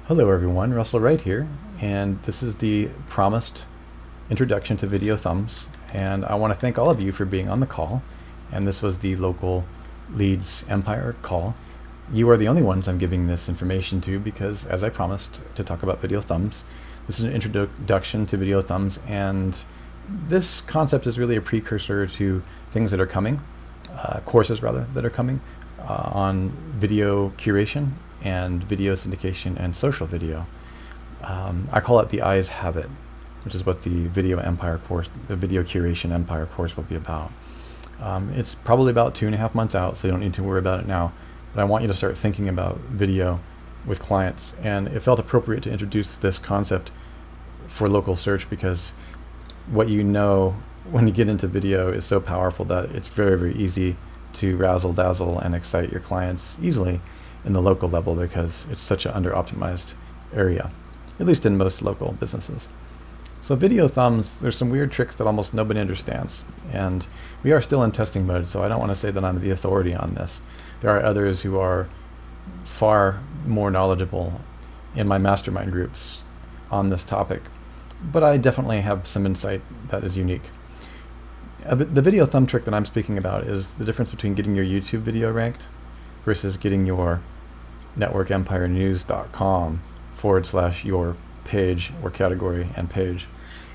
Hello everyone, Russell Wright here, and this is the promised introduction to video thumbs, and I want to thank all of you for being on the call. And this was the local Leeds Empire call. You are the only ones I'm giving this information to because, as I promised to talk about video thumbs, this is an introduction to video thumbs, and this concept is really a precursor to things that are coming, courses rather, that are coming on video curation and video syndication and social video. I call it the eyes have it, which is what the video empire course, the video curation empire course will be about. It's probably about 2.5 months out, so you don't need to worry about it now, but I want you to start thinking about video with clients, and it felt appropriate to introduce this concept for local search because what you know when you get into video is so powerful that it's very, very easy to razzle dazzle and excite your clients easily in the local level because it's such an under-optimized area, at least in most local businesses. So video thumbs, there's some weird tricks that almost nobody understands, and we are still in testing mode, so I don't want to say that I'm the authority on this. There are others who are far more knowledgeable in my mastermind groups on this topic, but I definitely have some insight that is unique. The video thumb trick that I'm speaking about is the difference between getting your YouTube video ranked versus getting your networkempirenews.com / your page or category and page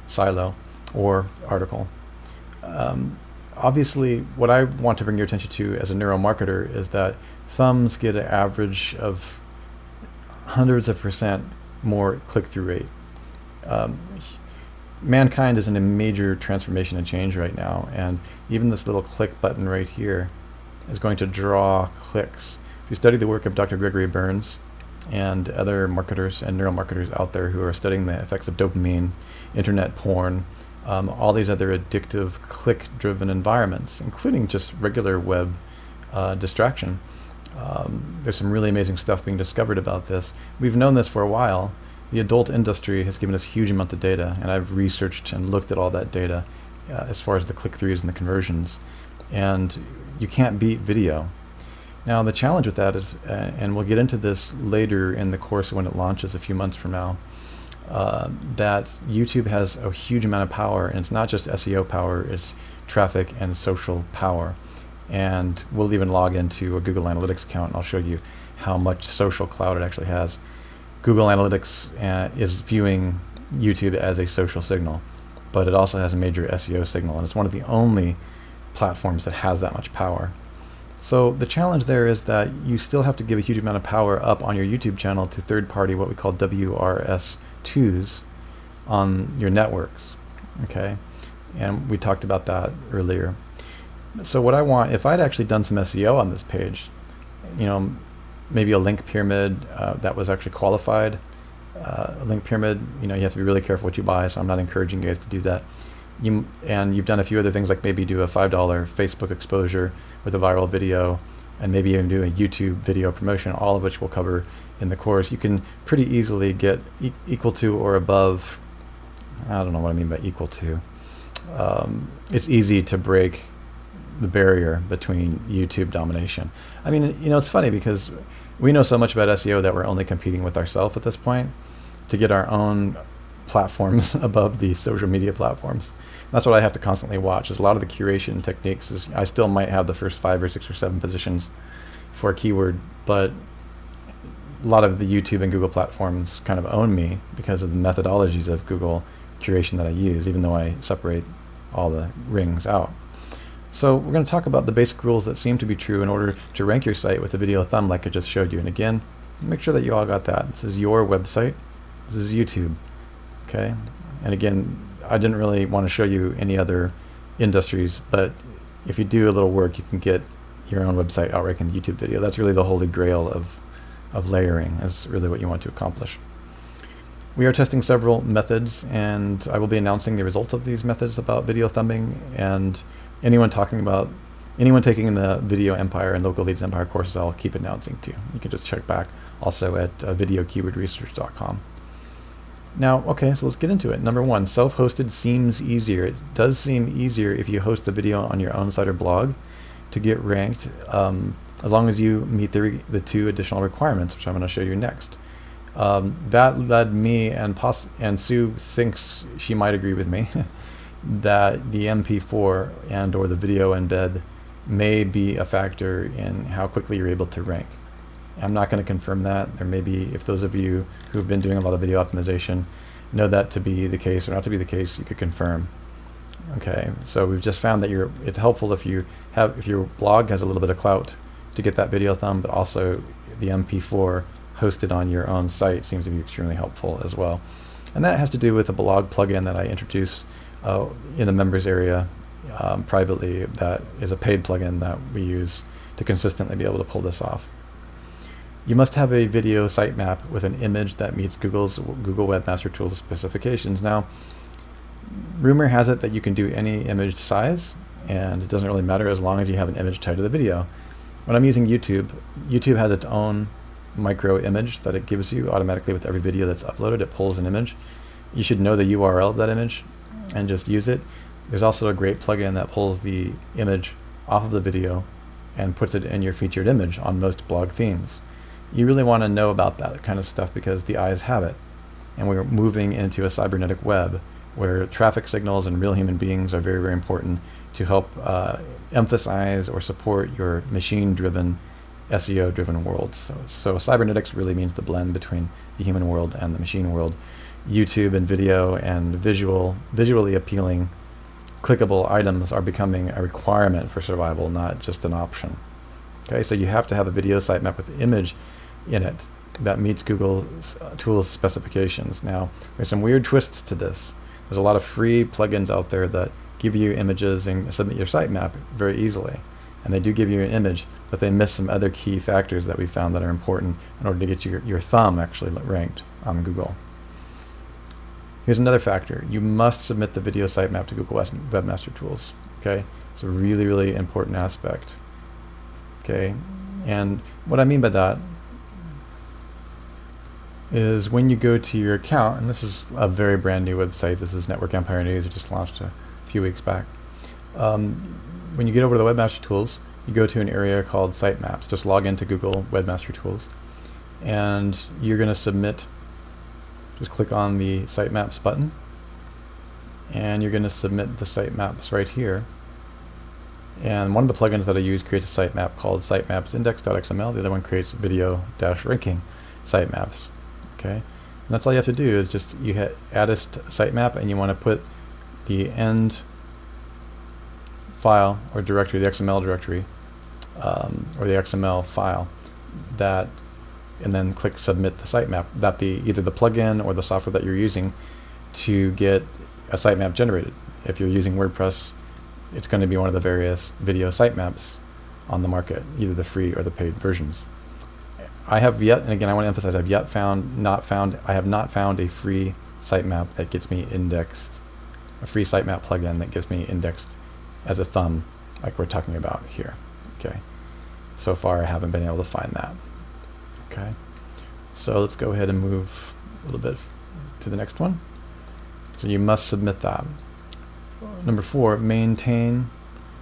silo or article. Obviously, what I want to bring your attention to as a neuromarketer is that thumbs get an average of hundreds of % more click-through rate. Mankind is in a major transformation and change right now, and even this little click button right here is going to draw clicks. If you study the work of Dr. Gregory Burns and other marketers and neuromarketers out there who are studying the effects of dopamine, internet porn, all these other addictive click-driven environments, including just regular web distraction, there's some really amazing stuff being discovered about this. We've known this for a while. The adult industry has given us huge amounts of data, and I've researched and looked at all that data as far as the click-throughs and the conversions, and you can't beat video. Now the challenge with that is, and we'll get into this later in the course when it launches a few months from now, that YouTube has a huge amount of power, and it's not just SEO power, it's traffic and social power. And we'll even log into a Google Analytics account and I'll show you how much social clout it actually has. Google Analytics is viewing YouTube as a social signal, but it also has a major SEO signal, and it's one of the only platforms that has that much power. So the challenge there is that you still have to give a huge amount of power up on your YouTube channel to third-party, what we call WRS2s on your networks, okay? And we talked about that earlier. So what I want, if I'd actually done some SEO on this page, you know, maybe a link pyramid that was actually qualified. A link pyramid, you know, you have to be really careful what you buy, so I'm not encouraging you guys to do that. And you've done a few other things, like maybe do a $5 Facebook exposure with a viral video, and maybe even do a YouTube video promotion, all of which we'll cover in the course. You can pretty easily get equal to or above, I don't know what I mean by equal to. It's easy to break the barrier between YouTube domination. I mean, you know, it's funny because we know so much about SEO that we're only competing with ourselves at this point to get our own platforms above the social media platforms. That's what I have to constantly watch, is a lot of the curation techniques is I still might have the first 5 or 6 or 7 positions for a keyword, but a lot of the YouTube and Google platforms kind of own me because of the methodologies of Google curation that I use, even though I separate all the rings out. So we're going to talk about the basic rules that seem to be true in order to rank your site with a video thumb like I just showed you. And again, make sure that you all got that. This is your website. This is YouTube. Okay? And again, I didn't really want to show you any other industries, but if you do a little work, you can get your own website outranking the YouTube video. That's really the holy grail of layering, is really what you want to accomplish. We are testing several methods, and I will be announcing the results of these methods about video thumbing, and anyone taking the Video Empire and Local Leads Empire courses, I'll keep announcing too. You can just check back also at videokeywordresearch.com. Now, okay, so let's get into it. Number 1, self-hosted seems easier. It does seem easier if you host the video on your own site or blog to get ranked, as long as you meet the 2 additional requirements, which I'm going to show you next. That led me, and Sue thinks she might agree with me, that the MP4 and or the video embed may be a factor in how quickly you're able to rank. I'm not going to confirm that. There may be, if those of you who've been doing a lot of video optimization know that to be the case or not to be the case, you could confirm. Okay, so we've just found that it's helpful if your blog has a little bit of clout to get that video thumb, but also the MP4 hosted on your own site seems to be extremely helpful as well. And that has to do with a blog plugin that I introduced in the members area privately. That is a paid plugin that we use to consistently be able to pull this off. You must have a video sitemap with an image that meets Google Webmaster Tools specifications. Now, rumor has it that you can do any image size, and it doesn't really matter as long as you have an image tied to the video. When I'm using YouTube, YouTube has its own micro image that it gives you automatically with every video that's uploaded. It pulls an image. You should know the URL of that image and just use it. There's also a great plugin that pulls the image off of the video and puts it in your featured image on most blog themes. You really want to know about that kind of stuff because the eyes have it, and we're moving into a cybernetic web where traffic signals and real human beings are very, very important to help emphasize or support your machine-driven, SEO-driven world. So cybernetics really means the blend between the human world and the machine world. YouTube and video and visually appealing, clickable items are becoming a requirement for survival, not just an option. Okay, so you have to have a video sitemap with the image in it that meets Google Tools specifications. Now, there's some weird twists to this. There's a lot of free plugins out there that give you images and submit your sitemap very easily. And they do give you an image, but they miss some other key factors that we found that are important in order to get your thumb actually ranked on Google. Here's another factor. You must submit the video sitemap to Google Webmaster Tools. Okay, it's a really, really important aspect. Okay, and what I mean by that is when you go to your account, and this is a very brand new website, this is Network Empire News, it just launched a few weeks back. When you get over to the Webmaster Tools, you go to an area called Sitemaps. Just log into Google Webmaster Tools, and you're going to submit, just click on the Sitemaps button, and you're going to submit the sitemaps right here. And one of the plugins that I use creates a sitemap called Sitemaps index.xml. The other one creates video-ranking sitemaps. Okay, and that's all you have to do is just add a sitemap, and you want to put the end file or directory, the XML directory, or the XML file, and then click submit the sitemap. That either the plugin or the software that you're using to get a sitemap generated. If you're using WordPress, it's going to be one of the various video sitemaps on the market, either the free or the paid versions. I have yet, and again I want to emphasize, I have not found a free sitemap that gets me indexed, a free sitemap plugin that gets me indexed as a thumb like we're talking about here. Okay, so far I haven't been able to find that. Okay, so let's go ahead and move a little bit to the next one. So you must submit that. Number 4, maintain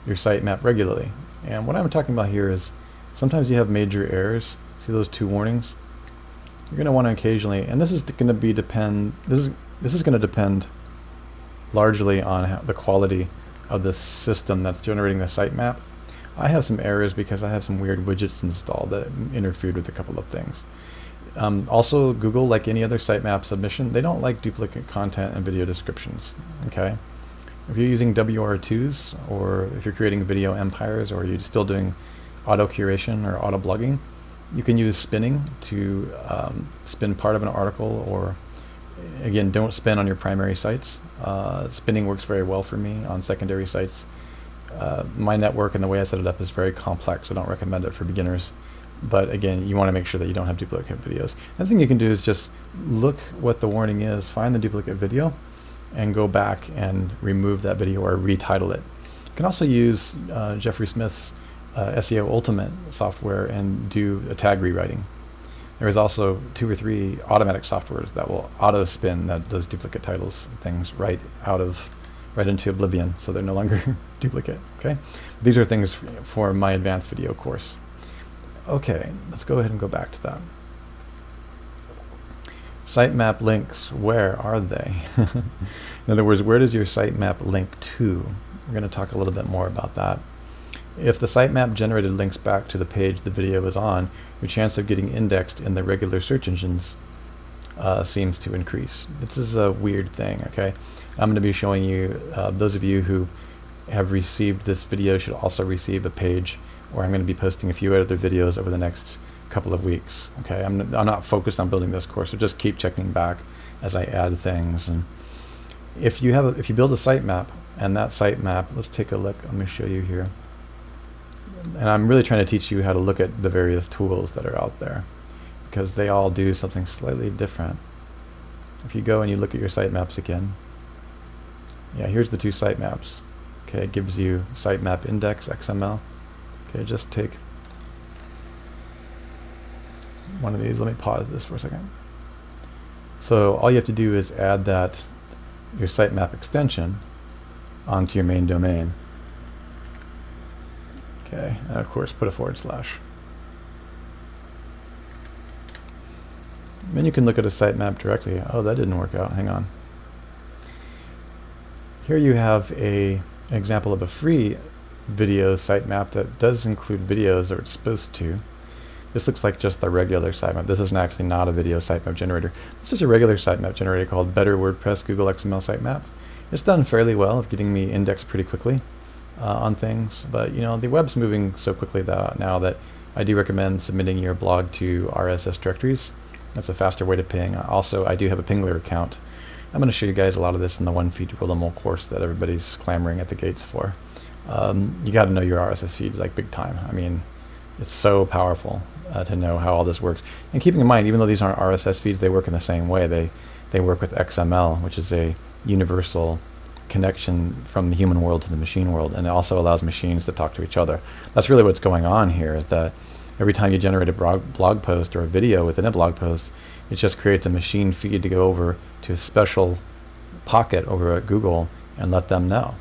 your sitemap regularly. And what I'm talking about here is sometimes you have major errors. See those 2 warnings? You're going to want to occasionally, and this is going to depend largely on the quality of the system that's generating the sitemap. I have some errors because I have some weird widgets installed that interfered with a couple of things. Also, Google, like any other sitemap submission, they don't like duplicate content and video descriptions. Okay, if you're using WR2s, or if you're creating video empires, or you're still doing auto curation or auto blogging, you can use spinning to spin part of an article, or again, don't spin on your primary sites. Spinning works very well for me on secondary sites. My network and the way I set it up is very complex. I don't recommend it for beginners. But again, you want to make sure that you don't have duplicate videos. Another thing you can do is just look what the warning is, find the duplicate video, and go back and remove that video or retitle it. You can also use Jeffrey Smith's SEO Ultimate software and do a tag rewriting. There is also 2 or 3 automatic softwares that will auto spin those duplicate titles things right into oblivion, so they're no longer duplicate. Okay, these are things for my advanced video course. Okay, let's go ahead and go back to that. Sitemap links, where are they? In other words, where does your sitemap link to? We're going to talk a little bit more about that. If the sitemap generated links back to the page the video is on, your chance of getting indexed in the regular search engines seems to increase. This is a weird thing, okay? I'm going to be showing you, those of you who have received this video should also receive a page where I'm going to be posting a few other videos over the next couple of weeks. Okay, I'm not focused on building this course, so just keep checking back as I add things. And if you build a sitemap, and that sitemap, let's take a look. Let me show you here. And I'm really trying to teach you how to look at the various tools that are out there, because they all do something slightly different. If you go and you look at your sitemaps again, yeah, here's the two sitemaps. Okay, it gives you sitemap index XML. Okay, just take one of these. Let me pause this for a second. So all you have to do is add that, your sitemap extension, onto your main domain. Okay, and of course put a /. Then you can look at a sitemap directly. Oh, that didn't work out. Hang on. Here you have an example of a free video sitemap that does include videos, or it's supposed to. This looks like just the regular sitemap. This is actually not a video sitemap generator. This is a regular sitemap generator called Better WordPress Google XML Sitemap. It's done fairly well of getting me indexed pretty quickly on things, but you know, the web's moving so quickly now that I do recommend submitting your blog to RSS directories. That's a faster way to ping. Also, I do have a Pingler account. I'm going to show you guys a lot of this in the one feed rule them all course that everybody's clamoring at the gates for. You got to know your RSS feeds like big time. I mean, it's so powerful to know how all this works. And keeping in mind, even though these aren't RSS feeds, they work in the same way. They work with XML, which is a universal connection from the human world to the machine world, and it also allows machines to talk to each other. That's really what's going on here, is that every time you generate a blog post or a video within a blog post, it just creates a machine feed to go over to a special pocket over at Google and let them know.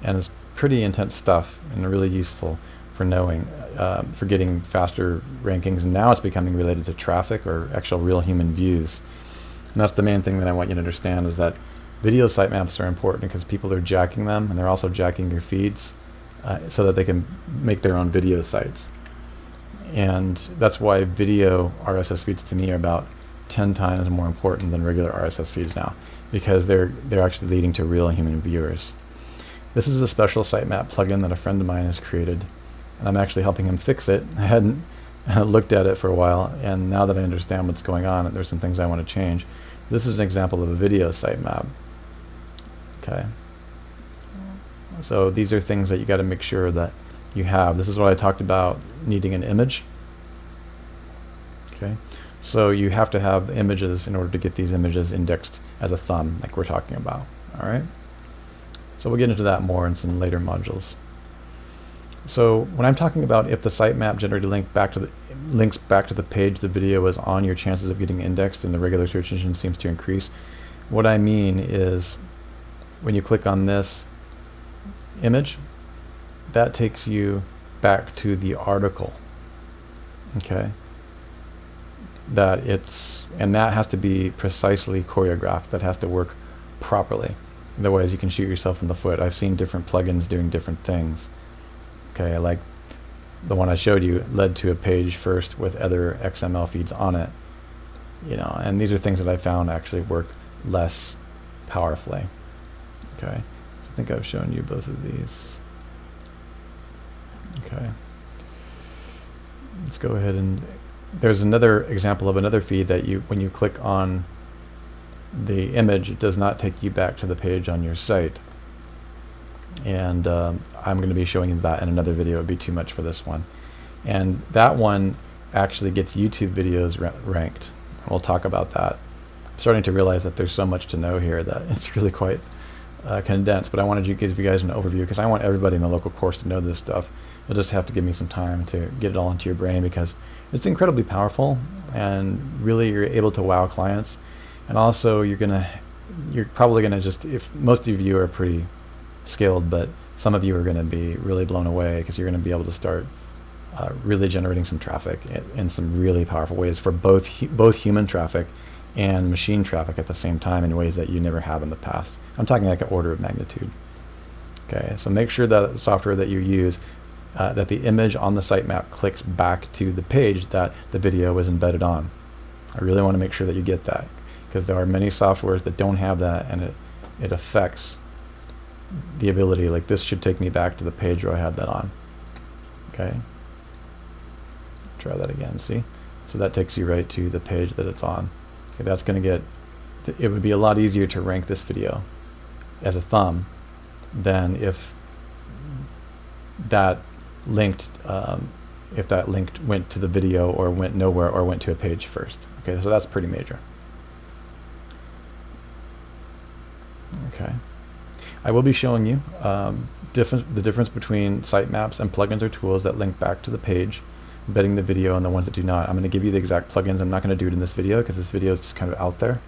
And it's pretty intense stuff and really useful for knowing, for getting faster rankings. And now it's becoming related to traffic or actual real human views. And that's the main thing that I want you to understand, is that video sitemaps are important because people are jacking them, and they're also jacking your feeds so that they can make their own video sites. And that's why video RSS feeds to me are about 10 times more important than regular RSS feeds now, because they're actually leading to real human viewers. This is a special sitemap plugin that a friend of mine has created, and I'm actually helping him fix it. I hadn't looked at it for a while, and now that I understand what's going on, there's some things I want to change. This is an example of a video sitemap. Okay, so these are things that you got to make sure that you have. This is what I talked about, needing an image. Okay, so you have to have images in order to get these images indexed as a thumb, like we're talking about. All right, so we'll get into that more in some later modules. So when I'm talking about if the sitemap generated links back to the page the video is on, your chances of getting indexed in the regular search engine seems to increase. What I mean is, when you click on this image, that takes you back to the article. Okay, and that has to be precisely choreographed. That has to work properly. Otherwise, you can shoot yourself in the foot. I've seen different plugins doing different things. Okay, like the one I showed you led to a page first with other XML feeds on it. You know, and these are things that I found actually work less powerfully. Okay, so I think I've shown you both of these. Okay, let's go ahead, and there's another example of another feed that when you click on the image, it does not take you back to the page on your site. And I'm going to be showing you that in another video. It would be too much for this one. And that one actually gets YouTube videos ranked. We'll talk about that. I'm starting to realize that there's so much to know here that it's really quite condensed, but I wanted to give you guys an overview because I want everybody in the local course to know this stuff. You'll just have to give me some time to get it all into your brain, because it's incredibly powerful, and really you're able to wow clients. And also you're probably gonna just, if most of you are pretty skilled, but some of you are going to be really blown away, because you're going to be able to start really generating some traffic in some really powerful ways for both human traffic and machine traffic at the same time in ways that you never have in the past. I'm talking like an order of magnitude. Okay, so make sure that the software that you use, that the image on the sitemap clicks back to the page that the video was embedded on. I really want to make sure that you get that, because there are many softwares that don't have that, and it affects the ability. Like this should take me back to the page where I had that on. Okay, try that again. See, so that takes you right to the page that it's on. Okay, that's going to get, it would be a lot easier to rank this video as a thumb than if that linked went to the video or went nowhere or went to a page first. Okay, so that's pretty major. Okay, I will be showing you the difference between sitemaps and plugins or tools that link back to the page, embedding the video, and the ones that do not. I'm going to give you the exact plugins. I'm not going to do it in this video because this video is just kind of out there.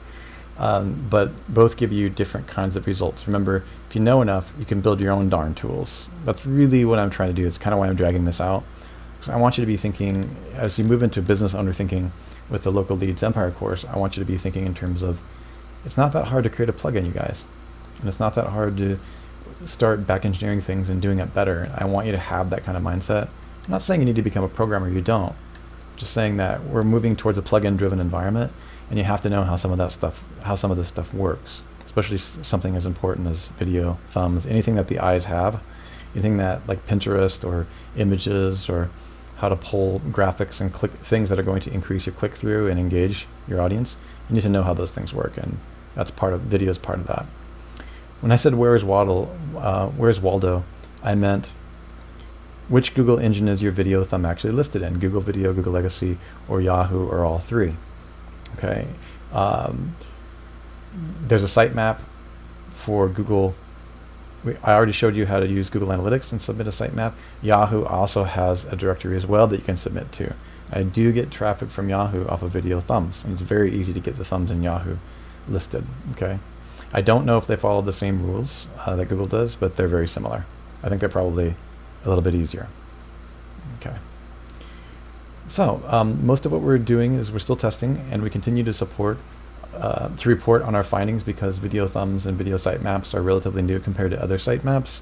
But both give you different kinds of results. Remember, if you know enough, you can build your own darn tools. That's really what I'm trying to do. It's kind of why I'm dragging this out. So I want you to be thinking, as you move into business owner thinking with the Local Leads Empire course, I want you to be thinking in terms of, it's not that hard to create a plugin, you guys. And it's not that hard to start back engineering things and doing it better. I want you to have that kind of mindset. I'm not saying you need to become a programmer, you don't. I'm just saying that we're moving towards a plugin driven environment, and you have to know how some of this stuff works, especially something as important as video, thumbs, anything that the eyes have, anything that like Pinterest or images, or how to pull graphics and click things that are going to increase your click-through and engage your audience. You need to know how those things work, and that's part of video is part of that. When I said where's Waldo, I meant which Google engine is your video thumb actually listed in? Google Video, Google Legacy, or Yahoo, or all three. Okay, there's a sitemap for Google. I already showed you how to use Google Analytics and submit a sitemap. Yahoo also has a directory as well that you can submit to. I do get traffic from Yahoo off of video thumbs, and it's very easy to get the thumbs in Yahoo listed. Okay, I don't know if they follow the same rules that Google does, but they're very similar. I think they're probably a little bit easier. Okay. So most of what we're doing is we're still testing, and we continue to report on our findings, because video thumbs and video sitemaps are relatively new compared to other sitemaps.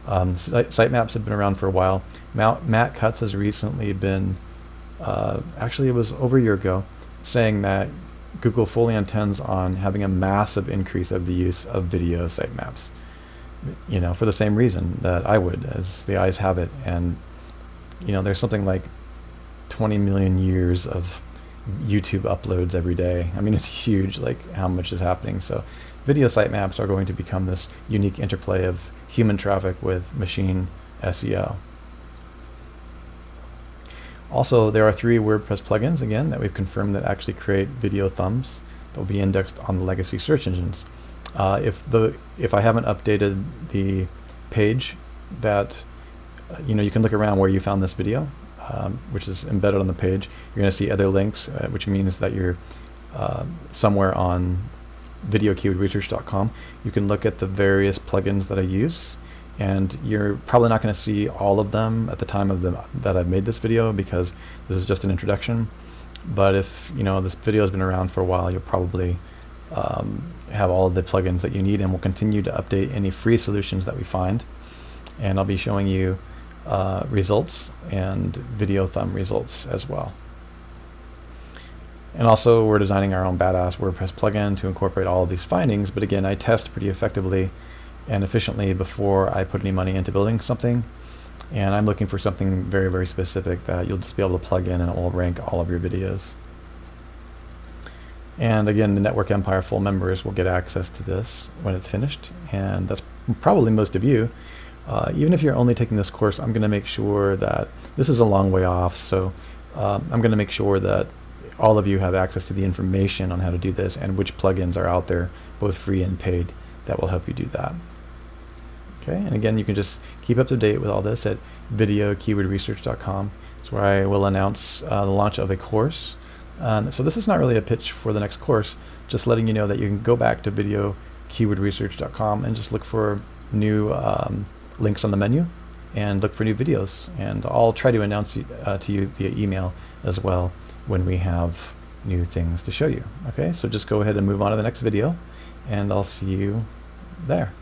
Sitemaps have been around for a while. Matt Cutts has recently been, actually it was over a year ago, saying that Google fully intends on having a massive increase of the use of video sitemaps. You know, for the same reason that I would, as the eyes have it. And you know, there's something like 20 million years of YouTube uploads every day. I mean, it's huge, like how much is happening. So video sitemaps are going to become this unique interplay of human traffic with machine SEO. Also, there are 3 WordPress plugins, again, that we've confirmed that actually create video thumbs that will be indexed on the legacy search engines. If I haven't updated the page that, you know, you can look around where you found this video, which is embedded on the page. You're going to see other links, which means that you're somewhere on videokeywordresearch.com. You can look at the various plugins that I use, and you're probably not going to see all of them at the time of that I've made this video, because this is just an introduction. But if you know this video has been around for a while, you'll probably have all of the plugins that you need, and we'll continue to update any free solutions that we find. And I'll be showing you results and video thumb results as well. And also, we're designing our own badass WordPress plugin to incorporate all of these findings. But again, I test pretty effectively and efficiently before I put any money into building something. And I'm looking for something very, very specific that you'll just be able to plug in, and it will rank all of your videos. And again, the Network Empire full members will get access to this when it's finished, and that's probably most of you. Even if you're only taking this course, I'm going to make sure that this is a long way off, so I'm going to make sure that all of you have access to the information on how to do this and which plugins are out there, both free and paid, that will help you do that. Okay, and again, you can just keep up to date with all this at videokeywordresearch.com. It's where I will announce the launch of a course. So this is not really a pitch for the next course, just letting you know that you can go back to videokeywordresearch.com and just look for new links on the menu and look for new videos. And I'll try to announce to you via email as well when we have new things to show you. Okay, so just go ahead and move on to the next video, and I'll see you there.